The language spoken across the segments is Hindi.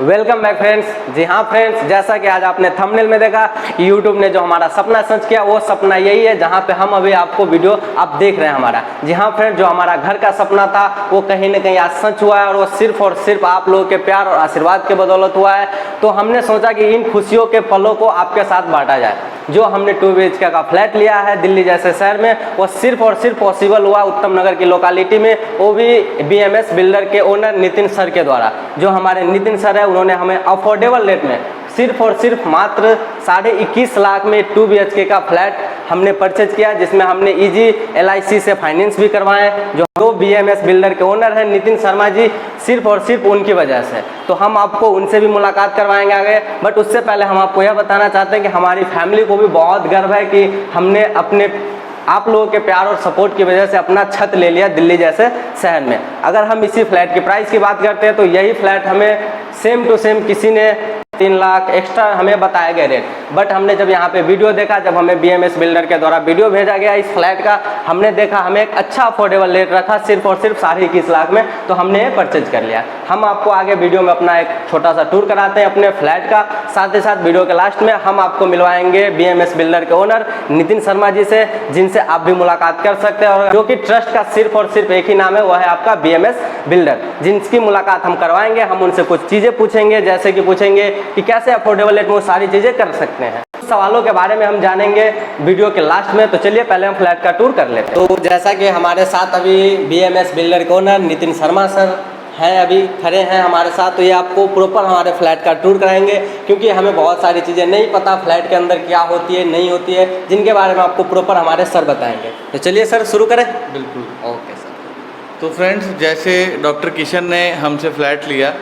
Welcome back friends. जी हाँ फ्रेंड्स, जैसा कि आज आपने थंबनेल में देखा, यूट्यूब ने जो हमारा सपना सच किया वो सपना यही है जहाँ पे हम अभी आपको वीडियो आप देख रहे हैं हमारा। जी हाँ फ्रेंड्स, जो हमारा घर का सपना था वो कहीं ना कहीं आज सच हुआ है और वो सिर्फ आप लोगों के प्यार और आशीर्वाद के बदौलत हुआ है। तो हमने सोचा कि इन खुशियों के पलों को आपके साथ बांटा जाए। जो हमने 2 BHK का फ्लैट लिया है दिल्ली जैसे शहर में, वो सिर्फ और सिर्फ पॉसिबल हुआ उत्तम नगर की लोकेलिटी में, वो भी BMS बिल्डर के ओनर नितिन सर के द्वारा। जो हमारे नितिन सर है उन्होंने हमें अफोर्डेबल रेट में सिर्फ और सिर्फ मात्र 21.5 लाख में 2 BHK का फ्लैट हमने परचेज किया, जिसमें हमने इजी LIC से फाइनेंस भी करवाए। जो BMS बिल्डर के ओनर हैं नितिन शर्मा जी, सिर्फ और सिर्फ उनकी वजह से। तो हम आपको उनसे भी मुलाकात करवाएंगे आगे, बट उससे पहले हम आपको यह बताना चाहते हैं कि हमारी फैमिली को भी बहुत गर्व है कि हमने अपने आप लोगों के प्यार और सपोर्ट की वजह से अपना छत ले लिया दिल्ली जैसे शहर में। अगर हम इसी फ्लैट की प्राइस की बात करते हैं तो यही फ्लैट हमें सेम टू सेम किसी ने 3 लाख एक्स्ट्रा हमें बताया गया रेट, बट हमने जब यहाँ पे वीडियो देखा, जब हमें BMS बिल्डर के द्वारा वीडियो भेजा गया इस फ्लैट का, हमने देखा हमें एक अच्छा अफोर्डेबल रेट रखा सिर्फ और सिर्फ 21.5 लाख में, तो हमने ये परचेज कर लिया। हम आपको आगे वीडियो में अपना एक छोटा सा टूर कराते हैं अपने फ्लैट का, साथ ही साथ वीडियो के लास्ट में हम आपको मिलवाएंगे BMS बिल्डर के ओनर नितिन शर्मा जी से, जिनसे आप भी मुलाकात कर सकते हैं और जो कि ट्रस्ट का सिर्फ और सिर्फ एक ही नाम है, वह है आपका BMS बिल्डर, जिनकी मुलाकात हम करवाएंगे। हम उनसे कुछ चीज़ें पूछेंगे, जैसे कि पूछेंगे कि कैसे अफोर्डेबल रेट में वो सारी चीज़ें कर सकते हैं। सवालों के बारे में हम जानेंगे वीडियो के लास्ट में। तो चलिए पहले हम फ्लैट का टूर कर लेते हैं। तो जैसा कि हमारे साथ अभी BMS बिल्डर के ओनर नितिन शर्मा सर हैं, अभी खड़े हैं हमारे साथ, तो ये आपको प्रॉपर हमारे फ्लैट का टूर कराएंगे, क्योंकि हमें बहुत सारी चीज़ें नहीं पता फ्लैट के अंदर क्या होती है नहीं होती है, जिनके बारे में आपको प्रॉपर हमारे सर बताएंगे। तो चलिए सर शुरू करें। बिल्कुल। Okay sir. तो फ्रेंड्स, जैसे डॉक्टर किशन ने हमसे फ्लैट लिया,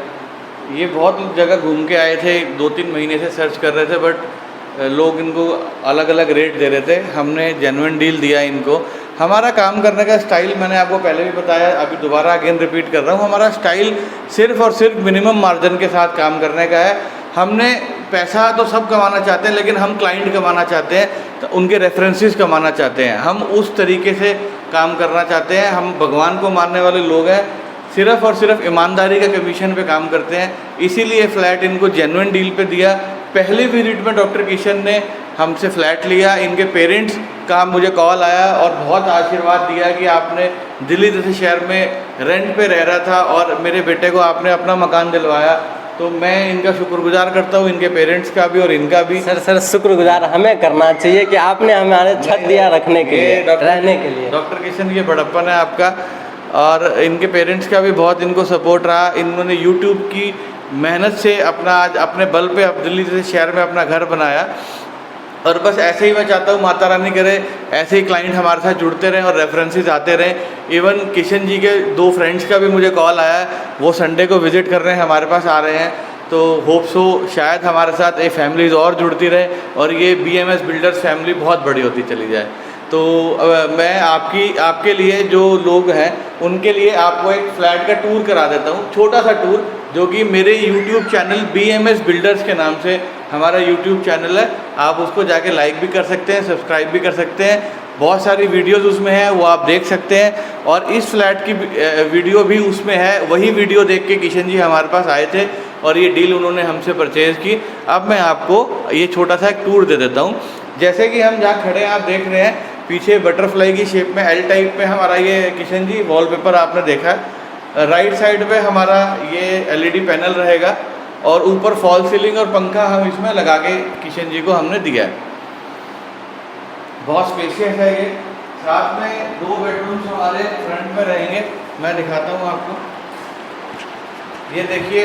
ये बहुत जगह घूम के आए थे, 2-3 महीने से सर्च कर रहे थे, बट लोग इनको अलग अलग रेट दे रहे थे। हमने जेन्युइन डील दिया इनको। हमारा काम करने का स्टाइल मैंने आपको पहले भी बताया, अभी दोबारा अगेन रिपीट कर रहा हूँ। हमारा स्टाइल सिर्फ और सिर्फ मिनिमम मार्जिन के साथ काम करने का है। हमने पैसा तो सब कमाना चाहते हैं, लेकिन हम क्लाइंट कमाना चाहते हैं, तो उनके रेफरेंसेस कमाना चाहते हैं। हम उस तरीके से काम करना चाहते हैं। हम भगवान को मानने वाले लोग हैं, सिर्फ और सिर्फ ईमानदारी का कमीशन पे काम करते हैं। इसीलिए फ़्लैट इनको जेन्युइन डील पे दिया। पहली विजिट में डॉक्टर किशन ने हमसे फ़्लैट लिया। इनके पेरेंट्स का मुझे कॉल आया और बहुत आशीर्वाद दिया कि आपने दिल्ली जैसे शहर में रेंट पे रह रहा था और मेरे बेटे को आपने अपना मकान दिलवाया। तो मैं इनका शुक्रगुजार करता हूँ, इनके पेरेंट्स का भी और इनका भी। सर शुक्रगुजार हमें करना चाहिए कि आपने हमारे छत दिया रखने के लिए, रहने के लिए। डॉक्टर किशन, ये बड़प्पन है आपका। और इनके पेरेंट्स का भी बहुत इनको सपोर्ट रहा। इन्होंने यूट्यूब की मेहनत से अपना आज अपने बल पे अब दिल्ली जैसे शहर में अपना घर बनाया। और बस ऐसे ही मैं चाहता हूँ, माता रानी करे ऐसे ही क्लाइंट हमारे साथ जुड़ते रहें और रेफरेंसेस आते रहें। इवन किशन जी के 2 फ्रेंड्स का भी मुझे कॉल आया है, वो संडे को विज़िट कर रहे हैं, हमारे पास आ रहे हैं। तो होप सो शायद हमारे साथ एक फैमिलीज़ और जुड़ती रहे और ये BMS बिल्डर्स फैमिली बहुत बड़ी होती चली जाए। तो मैं आपके लिए जो लोग हैं उनके लिए आपको एक फ़्लैट का टूर करा देता हूँ, छोटा सा टूर, जो कि मेरे YouTube चैनल BMS बिल्डर्स के नाम से हमारा YouTube चैनल है। आप उसको जाके लाइक भी कर सकते हैं, सब्सक्राइब भी कर सकते हैं। बहुत सारी वीडियोस उसमें हैं, वो आप देख सकते हैं। और इस फ्लैट की वीडियो भी उसमें है। वही वीडियो देख के किशन जी हमारे पास आए थे और ये डील उन्होंने हमसे परचेज़ की। अब मैं आपको ये छोटा सा एक टूर दे देता हूँ। जैसे कि हम जहाँ खड़े हैं आप देख रहे हैं, पीछे बटरफ्लाई की शेप में L टाइप में हमारा ये किशन जी वॉलपेपर आपने देखा है। राइट साइड पे हमारा ये LED पैनल रहेगा और ऊपर फॉल सीलिंग और पंखा हम इसमें लगा के किशन जी को हमने दिया है। बहुत स्पेशियस है ये। साथ में 2 बेडरूम्स हमारे फ्रंट में रहेंगे, मैं दिखाता हूँ आपको। ये देखिए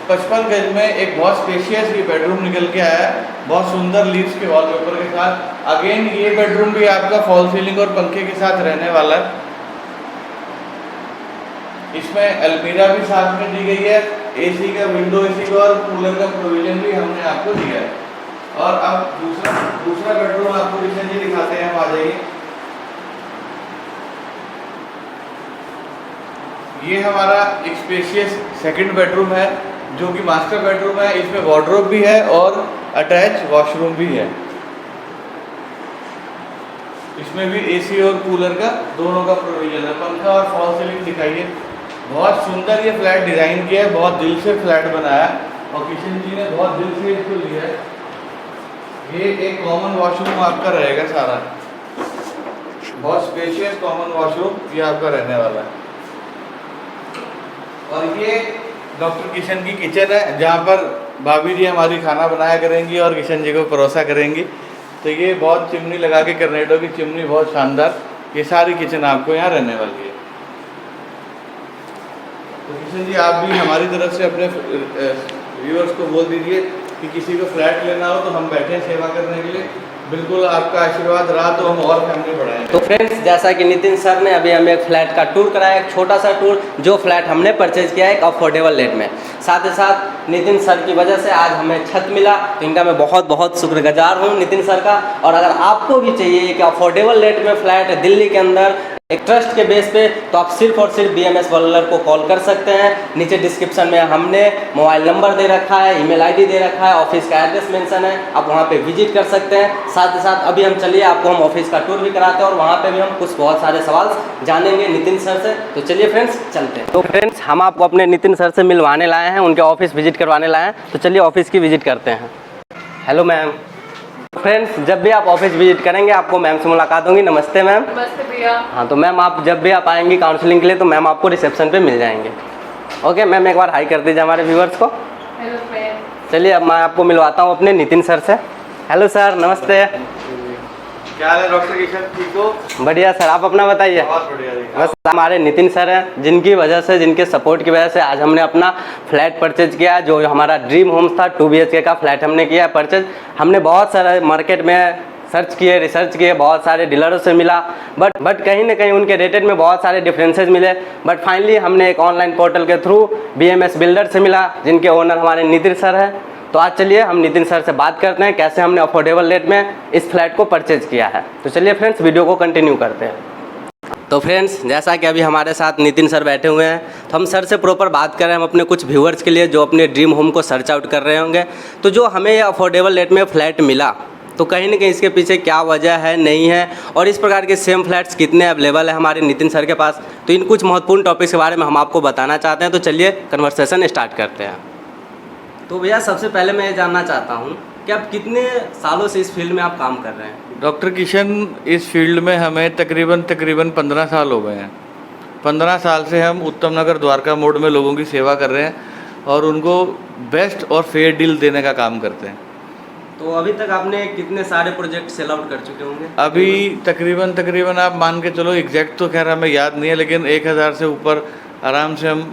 55 गज में एक बहुत स्पेशियस ये बेडरूम निकल के आया है, बहुत सुंदर लीव्स के वॉलपेपर के साथ। अगेन ये बेडरूम भी आपका फॉल सीलिंग और पंखे के साथ रहने वाला है। इसमें अलमीरा भी साथ में दी गई है, AC का, विंडो AC का और कूलर का प्रोविजन भी हमने आपको दिया है। और अब दूसरा बेडरूम आपको किशन जी दिखाते हैं, हम आ जाइए। ये हमारा एक स्पेशियस सेकंड बेडरूम है, जो कि मास्टर बेडरूम है। इसमें वार्डरोब भी है और अटैच वॉशरूम भी है। इसमें भी AC और कूलर का दोनों का प्रोविजन है। पंखा और फॉल सीलिंग दिखाइए। बहुत सुंदर ये फ्लैट डिज़ाइन किया है, बहुत दिल से फ्लैट बनाया। और किशन जी ने बहुत दिल से इसको लिया है। ये एक कॉमन वॉशरूम आपका रहेगा सारा, बहुत स्पेशियस कॉमन वॉशरूम ये आपका रहने वाला है। और ये डॉक्टर किशन की किचन है, जहाँ पर भाभी जी हमारी खाना बनाया करेंगी और किशन जी को परोसा करेंगी। तो ये बहुत चिमनी लगा के कर्नेटो की चिमनी, बहुत शानदार। ये सारी किचन आपको यहाँ रहने वाली है। तो किशन जी आप भी हमारी तरफ से अपने व्यूअर्स को बोल दीजिए कि किसी को फ्लैट लेना हो तो हम बैठे हैं सेवा करने के लिए। बिल्कुल आपका आशीर्वाद रहा तो हम और फैमिली बढ़ाएंगे। तो फ्रेंड्स, जैसा कि नितिन सर ने अभी हमें एक फ्लैट का टूर कराया, एक छोटा सा टूर, जो फ्लैट हमने परचेज किया है एक अफोर्डेबल रेट में। साथ ही साथ नितिन सर की वजह से आज हमें छत मिला, तो इनका मैं बहुत बहुत शुक्रगुजार हूँ नितिन सर का। और अगर आपको भी चाहिए कि अफोर्डेबल रेट में फ्लैट दिल्ली के अंदर एक ट्रस्ट के बेस पे, तो आप सिर्फ और सिर्फ BMS बिल्डर को कॉल कर सकते हैं। नीचे डिस्क्रिप्शन में हमने मोबाइल नंबर दे रखा है, ईमेल आईडी दे रखा है, ऑफिस का एड्रेस मेंशन है, आप वहां पे विजिट कर सकते हैं। साथ ही साथ अभी हम चलिए आपको हम ऑफिस का टूर भी कराते हैं और वहां पे भी हम कुछ बहुत सारे सवाल जानेंगे नितिन सर से। तो चलिए फ्रेंड्स चलते हैं। तो फ्रेंड्स, हम आपको अपने नितिन सर से मिलवाने लाए हैं, उनके ऑफिस विजिट करवाने लाए हैं। तो चलिए ऑफिस की विजिट करते हैं। Hello ma'am. फ्रेंड्स, जब भी आप ऑफिस विजिट करेंगे आपको मैम से मुलाकात होगी। नमस्ते मैम। नमस्ते भैया। हाँ, तो मैम आप जब भी आप आएंगी काउंसलिंग के लिए तो मैम आपको रिसेप्शन पे मिल जाएंगे। ओके मैम, एक बार हाई कर दीजिए हमारे व्यूअर्स को। Hello friend. चलिए अब मैं आपको मिलवाता हूँ अपने नितिन सर से। हेलो सर, नमस्ते। क्या हाल है डॉक्टर किशन, ठीक हो? बढ़िया सर, आप अपना बताइए। बहुत बढ़िया। बस हमारे नितिन सर हैं, जिनकी वजह से, जिनके सपोर्ट की वजह से आज हमने अपना फ्लैट परचेज किया, जो हमारा ड्रीम होम्स था। 2 BHK का फ्लैट हमने किया है परचेज। हमने बहुत सारे मार्केट में सर्च किए, रिसर्च किए, बहुत सारे डीलरों से मिला, बट कहीं ना कहीं उनके रेटेड में बहुत सारे डिफरेंसेस मिले। बट फाइनली हमने एक ऑनलाइन पोर्टल के थ्रू BMS बिल्डर से मिला, जिनके ओनर हमारे नितिन सर हैं। तो आज चलिए हम नितिन सर से बात करते हैं कैसे हमने अफोर्डेबल रेट में इस फ्लैट को परचेज किया है। तो चलिए फ्रेंड्स, वीडियो को कंटिन्यू करते हैं। तो फ्रेंड्स, जैसा कि अभी हमारे साथ नितिन सर बैठे हुए हैं, तो हम सर से प्रॉपर बात कर रहे हैं हम अपने कुछ व्यूअर्स के लिए जो अपने ड्रीम होम को सर्च आउट कर रहे होंगे। तो जो हमें ये अफोर्डेबल रेट में फ्लैट मिला, तो कहीं ना कहीं इसके पीछे क्या वजह है, नहीं है, और इस प्रकार के सेम फ्लैट्स कितने अवेलेबल है हमारे नितिन सर के पास। तो इन कुछ महत्वपूर्ण टॉपिक्स के बारे में हम आपको बताना चाहते हैं। तो चलिए कन्वर्सेशन स्टार्ट करते हैं। तो भैया, सबसे पहले मैं ये जानना चाहता हूँ कि आप कितने सालों से इस फील्ड में आप काम कर रहे हैं? डॉक्टर किशन, इस फील्ड में हमें तकरीबन 15 साल हो गए हैं। 15 साल से हम उत्तम नगर द्वारका मोड़ में लोगों की सेवा कर रहे हैं और उनको बेस्ट और फेयर डील देने का काम करते हैं। तो अभी तक आपने कितने सारे प्रोजेक्ट सेल आउट कर चुके होंगे? अभी तकरीबन आप मान के चलो, एग्जैक्ट तो खैर हमें याद नहीं है, लेकिन 1000 से ऊपर आराम से हम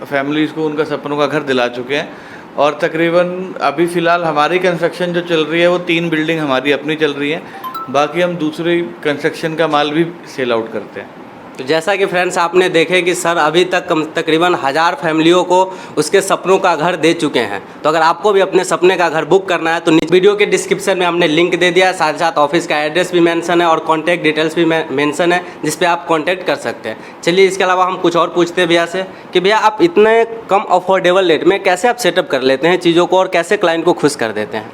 फैमिलीज़ को उनका सपनों का घर दिला चुके हैं। और तकरीबन अभी फ़िलहाल हमारी कंस्ट्रक्शन जो चल रही है वो 3 बिल्डिंग हमारी अपनी चल रही है, बाकी हम दूसरी कंस्ट्रक्शन का माल भी सेल आउट करते हैं। तो जैसा कि फ्रेंड्स आपने देखे कि सर अभी तक तकरीबन 1000 फैमिलियों को उसके सपनों का घर दे चुके हैं। तो अगर आपको भी अपने सपने का घर बुक करना है तो वीडियो के डिस्क्रिप्शन में हमने लिंक दे दिया है, साथ ही साथ ऑफिस का एड्रेस भी मेंशन है और कॉन्टैक्ट डिटेल्स भी मेंशन है, जिस पे आप कॉन्टैक्ट कर सकते हैं। चलिए, इसके अलावा हम कुछ और पूछते हैं भैया से कि भैया आप इतने कम अफोर्डेबल रेट में कैसे आप सेटअप कर लेते हैं चीज़ों को और कैसे क्लाइंट को खुश कर देते हैं?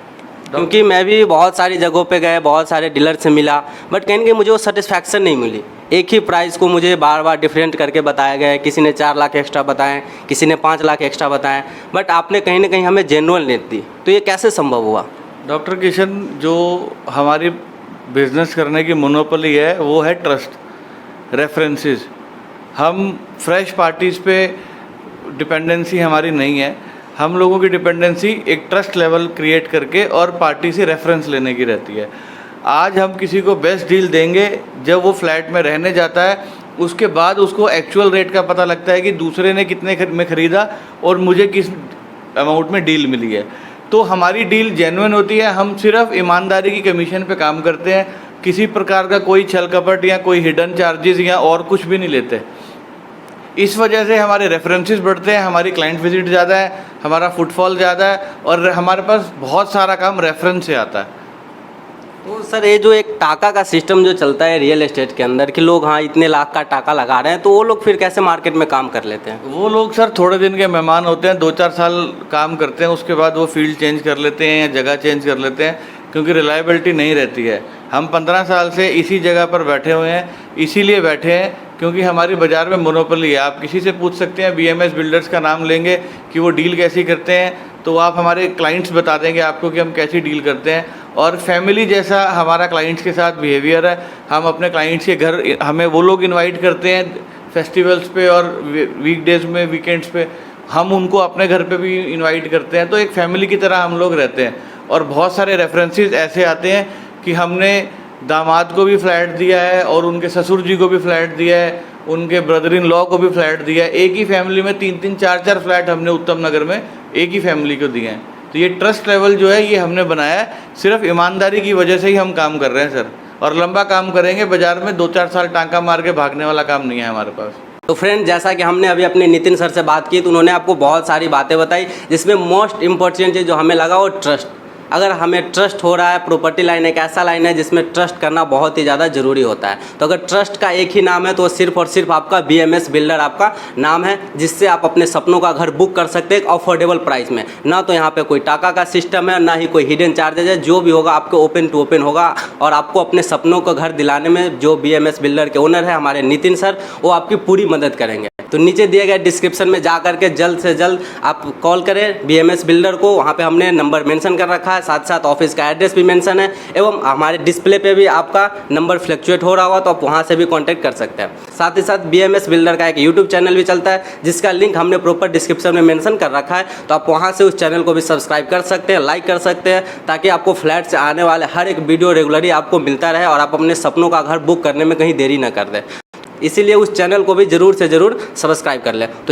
क्योंकि मैं भी बहुत सारी जगहों पे गए, बहुत सारे डीलर से मिला, बट कहीं ना कहीं मुझे वो सेटिस्फैक्शन नहीं मिली। एक ही प्राइस को मुझे बार बार डिफरेंट करके बताया गया है। किसी ने 4 लाख एक्स्ट्रा बताएं, किसी ने 5 लाख एक्स्ट्रा बताएं, बट आपने कहीं ना कहीं हमें जेन्युइन रेट दी। तो ये कैसे संभव हुआ? डॉक्टर किशन, जो हमारी बिजनेस करने की मोनोपोली है वो है ट्रस्ट, रेफरेंसेस। हम फ्रेश पार्टीज़ पे डिपेंडेंसी हमारी नहीं है। हम लोगों की डिपेंडेंसी एक ट्रस्ट लेवल क्रिएट करके और पार्टी से रेफरेंस लेने की रहती है। आज हम किसी को बेस्ट डील देंगे जब वो फ्लैट में रहने जाता है, उसके बाद उसको एक्चुअल रेट का पता लगता है कि दूसरे ने कितने में ख़रीदा और मुझे किस अमाउंट में डील मिली है। तो हमारी डील जेन्युइन होती है। हम सिर्फ ईमानदारी की कमीशन पे काम करते हैं, किसी प्रकार का कोई छल कपट या कोई हिडन चार्जेस या और कुछ भी नहीं लेते। इस वजह से हमारे रेफरेंसेस बढ़ते हैं, हमारी क्लाइंट विजिट ज़्यादा है, हमारा फुटफॉल ज़्यादा है और हमारे पास बहुत सारा काम रेफरेंस से आता है। तो सर, ये जो एक टाका का सिस्टम जो चलता है रियल एस्टेट के अंदर कि लोग हाँ इतने लाख का टाका लगा रहे हैं, तो वो लोग फिर कैसे मार्केट में काम कर लेते हैं? वो लोग सर थोड़े दिन के मेहमान होते हैं, 2-4 साल काम करते हैं, उसके बाद वो फील्ड चेंज कर लेते हैं या जगह चेंज कर लेते हैं, क्योंकि रिलायबिलिटी नहीं रहती है। हम 15 साल से इसी जगह पर बैठे हुए हैं, इसीलिए बैठे हैं क्योंकि हमारी बाज़ार में मोनोपोली है। आप किसी से पूछ सकते हैं, BMS बिल्डर्स का नाम लेंगे कि वो डील कैसी करते हैं, तो आप हमारे क्लाइंट्स बता देंगे आपको कि हम कैसी डील करते हैं। और फैमिली जैसा हमारा क्लाइंट्स के साथ बिहेवियर है। हम अपने क्लाइंट्स के घर, हमें वो लोग इनवाइट करते हैं फेस्टिवल्स पे और वीकडेज़ में, वीकेंड्स पे हम उनको अपने घर पे भी इनवाइट करते हैं। तो एक फैमिली की तरह हम लोग रहते हैं। और बहुत सारे रेफरेंसेस ऐसे आते हैं कि हमने दामाद को भी फ्लैट दिया है और उनके ससुर जी को भी फ्लैट दिया है, उनके ब्रदर इन लॉ को भी फ्लैट दिया है। एक ही फैमिली में 3-3, 4-4 फ्लैट हमने उत्तम नगर में एक ही फैमिली को दिए हैं। तो ये ट्रस्ट लेवल जो है ये हमने बनाया है, सिर्फ ईमानदारी की वजह से ही हम काम कर रहे हैं सर। और लंबा काम करेंगे, बाजार में 2-4 साल टांका मार के भागने वाला काम नहीं है हमारे पास। तो फ्रेंड, जैसा कि हमने अभी अपने नितिन सर से बात की तो उन्होंने आपको बहुत सारी बातें बताई, जिसमें मोस्ट इम्पोर्टेंट चीज़ जो हमें लगा वो ट्रस्ट। अगर हमें ट्रस्ट हो रहा है, प्रॉपर्टी लाइन एक ऐसा लाइन है जिसमें ट्रस्ट करना बहुत ही ज़्यादा ज़रूरी होता है। तो अगर ट्रस्ट का एक ही नाम है तो सिर्फ और सिर्फ आपका BMS बिल्डर आपका नाम है, जिससे आप अपने सपनों का घर बुक कर सकते हैं एक अफोर्डेबल प्राइस में। ना तो यहाँ पे कोई टाका का सिस्टम है, ना ही कोई हिडन चार्जेज है। जो भी होगा आपको ओपन टू ओपन होगा और आपको अपने सपनों का घर दिलाने में जो BMS बिल्डर के ओनर है हमारे नितिन सर, वो आपकी पूरी मदद करेंगे। तो नीचे दिए गए डिस्क्रिप्शन में जा करके जल्द से जल्द आप कॉल करें BMS बिल्डर को। वहाँ पे हमने नंबर मेंशन कर रखा है, साथ साथ ऑफिस का एड्रेस भी मेंशन है, एवं हमारे डिस्प्ले पे भी आपका नंबर फ्लक्चुएट हो रहा होगा तो आप वहाँ से भी कांटेक्ट कर सकते हैं। साथ ही साथ BMS बिल्डर का एक यूट्यूब चैनल भी चलता है, जिसका लिंक हमने प्रॉपर डिस्क्रिप्शन में मेंशन कर रखा है। तो आप वहाँ से उस चैनल को भी सब्सक्राइब कर सकते हैं, लाइक कर सकते हैं, ताकि आपको फ्लैट से आने वाले हर एक वीडियो रेगुलरली आपको मिलता रहे और आप अपने सपनों का घर बुक करने में कहीं देरी न कर दें। इसीलिए उस चैनल को भी ज़रूर से ज़रूर सब्सक्राइब कर लें। तो